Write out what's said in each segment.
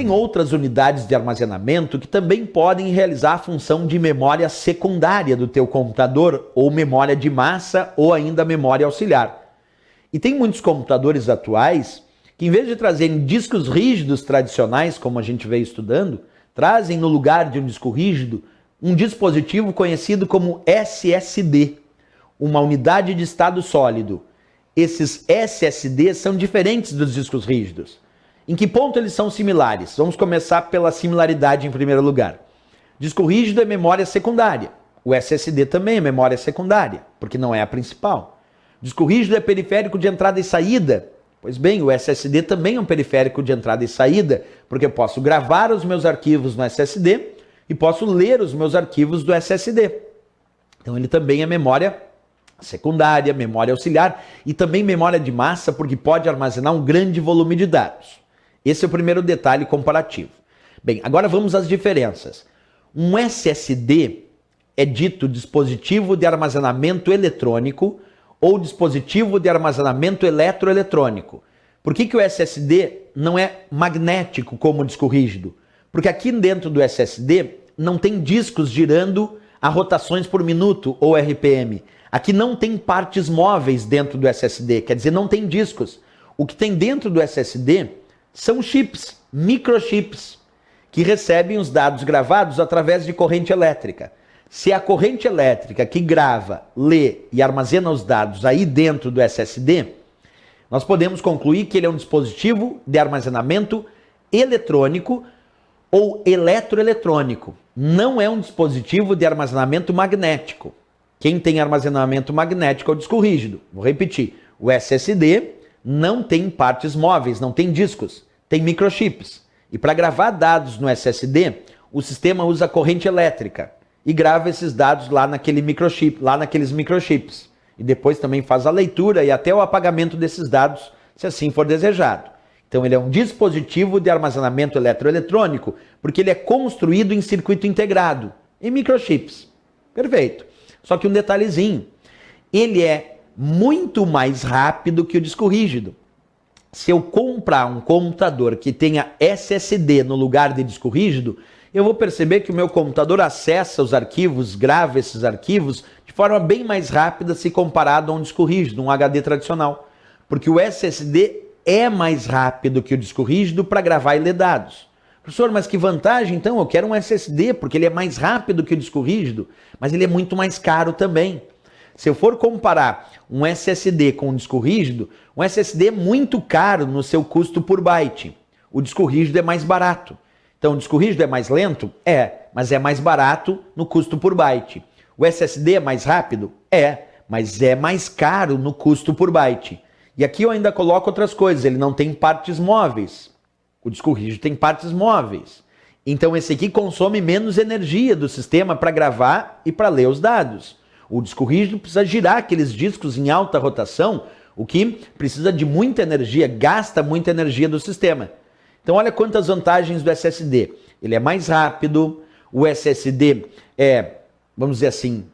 existem outras unidades de armazenamento que também podem realizar a função de memória secundária do teu computador, ou memória de massa, ou ainda memória auxiliar. E tem muitos computadores atuais que, em vez de trazerem discos rígidos tradicionais, como a gente veio estudando, trazem no lugar de um disco rígido um dispositivo conhecido como SSD, uma unidade de estado sólido. Esses SSDs são diferentes dos discos rígidos. Em que ponto eles são similares? Vamos começar pela similaridade em primeiro lugar. Disco rígido é memória secundária. O SSD também é memória secundária, porque não é a principal. Disco rígido é periférico de entrada e saída. Pois bem, o SSD também é um periférico de entrada e saída, porque eu posso gravar os meus arquivos no SSD e posso ler os meus arquivos do SSD. Então ele também é memória secundária, memória auxiliar e também memória de massa, porque pode armazenar um grande volume de dados. Esse é o primeiro detalhe comparativo. Bem, agora vamos às diferenças. Um SSD é dito dispositivo de armazenamento eletrônico ou dispositivo de armazenamento eletroeletrônico. Por que o SSD não é magnético como o disco rígido? Porque aqui dentro do SSD não tem discos girando a rotações por minuto ou RPM. Aqui não tem partes móveis dentro do SSD, quer dizer, não tem discos. O que tem dentro do SSD são chips, microchips, que recebem os dados gravados através de corrente elétrica. Se a corrente elétrica que grava, lê e armazena os dados aí dentro do SSD, nós podemos concluir que ele é um dispositivo de armazenamento eletrônico ou eletroeletrônico. Não é um dispositivo de armazenamento magnético. Quem tem armazenamento magnético é o disco rígido. Vou repetir. O SSD não tem partes móveis, não tem discos, tem microchips. E para gravar dados no SSD, o sistema usa corrente elétrica e grava esses dados lá naquele microchip, lá naqueles microchips. E depois também faz a leitura e até o apagamento desses dados, se assim for desejado. Então ele é um dispositivo de armazenamento eletroeletrônico, porque ele é construído em circuito integrado, em microchips. Perfeito. Só que um detalhezinho, ele é muito mais rápido que o disco rígido. Se eu comprar um computador que tenha SSD no lugar de disco rígido, eu vou perceber que o meu computador acessa os arquivos, grava esses arquivos de forma bem mais rápida se comparado a um disco rígido, um HD tradicional. Porque o SSD é mais rápido que o disco rígido para gravar e ler dados. Professor, mas que vantagem então? Eu quero um SSD, porque ele é mais rápido que o disco rígido, mas ele é muito mais caro também. Se eu for comparar um SSD com um disco rígido, um SSD é muito caro no seu custo por byte. O disco rígido é mais barato. Então, o disco rígido é mais lento? É, mas é mais barato no custo por byte. O SSD é mais rápido? É, mas é mais caro no custo por byte. E aqui eu ainda coloco outras coisas, ele não tem partes móveis. O disco rígido tem partes móveis. Então, esse aqui consome menos energia do sistema para gravar e para ler os dados. O disco rígido precisa girar aqueles discos em alta rotação, o que precisa de muita energia, gasta muita energia do sistema. Então olha quantas vantagens do SSD. Ele é mais rápido, o SSD é, vamos dizer assim,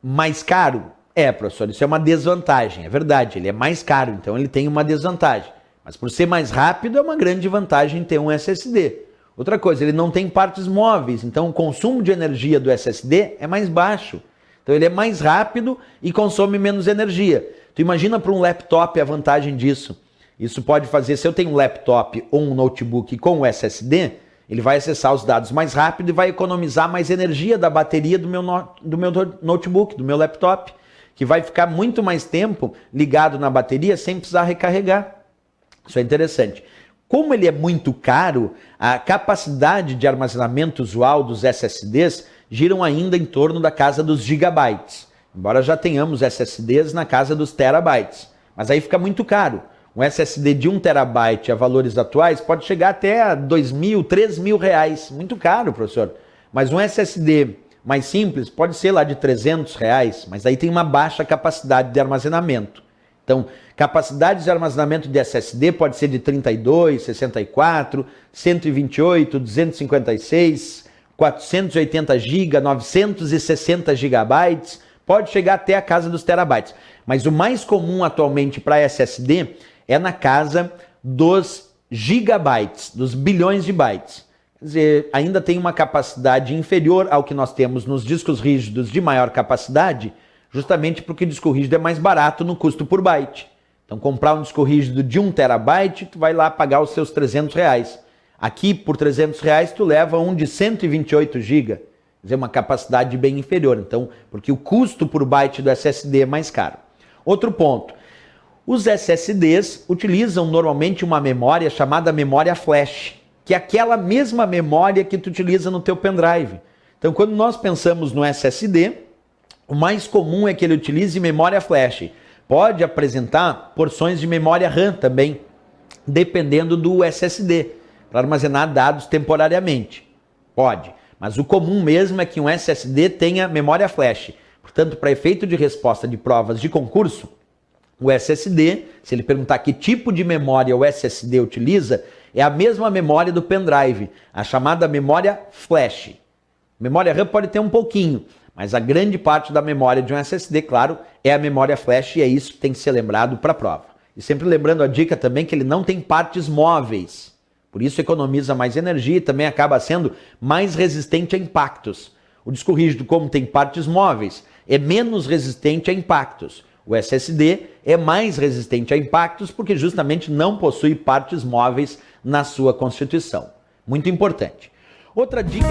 mais caro? É, professor, isso é uma desvantagem, é verdade, ele é mais caro, então ele tem uma desvantagem. Mas por ser mais rápido é uma grande vantagem ter um SSD. Outra coisa, ele não tem partes móveis, então o consumo de energia do SSD é mais baixo. Então ele é mais rápido e consome menos energia. Tu imagina para um laptop a vantagem disso. Isso pode fazer, se eu tenho um laptop ou um notebook com o SSD, ele vai acessar os dados mais rápido e vai economizar mais energia da bateria do meu notebook, do meu laptop, que vai ficar muito mais tempo ligado na bateria sem precisar recarregar. Isso é interessante. Como ele é muito caro, a capacidade de armazenamento usual dos SSDs giram ainda em torno da casa dos gigabytes. Embora já tenhamos SSDs na casa dos terabytes. Mas aí fica muito caro. Um SSD de 1 terabyte a valores atuais pode chegar até a R$2.000, R$3.000. Muito caro, professor. Mas um SSD mais simples pode ser lá de R$300, mas aí tem uma baixa capacidade de armazenamento. Então, capacidade de armazenamento de SSD pode ser de 32, 64, 128, 256, 480 GB, 960 GB, pode chegar até a casa dos terabytes. Mas o mais comum atualmente para SSD é na casa dos gigabytes, dos bilhões de bytes. Quer dizer, ainda tem uma capacidade inferior ao que nós temos nos discos rígidos de maior capacidade, justamente porque o disco rígido é mais barato no custo por byte. Então, comprar um disco rígido de 1 terabyte, tu vai lá pagar os seus R$300. Aqui, por R$300, tu leva um de 128 GB. Quer dizer, uma capacidade bem inferior. Então, porque o custo por byte do SSD é mais caro. Outro ponto. Os SSDs utilizam normalmente uma memória chamada memória flash, que é aquela mesma memória que tu utiliza no teu pendrive. Então, quando nós pensamos no SSD, o mais comum é que ele utilize memória flash. Pode apresentar porções de memória RAM também, dependendo do SSD, para armazenar dados temporariamente. Pode, mas o comum mesmo é que um SSD tenha memória flash. Portanto, para efeito de resposta de provas de concurso, o SSD, se ele perguntar que tipo de memória o SSD utiliza, é a mesma memória do pendrive, a chamada memória flash. Memória RAM pode ter um pouquinho, mas a grande parte da memória de um SSD, claro, é a memória flash e é isso que tem que ser lembrado para a prova. E sempre lembrando a dica também que ele não tem partes móveis, por isso economiza mais energia e também acaba sendo mais resistente a impactos. O disco rígido, como tem partes móveis, é menos resistente a impactos. O SSD é mais resistente a impactos porque justamente não possui partes móveis na sua constituição. Muito importante. Outra dica...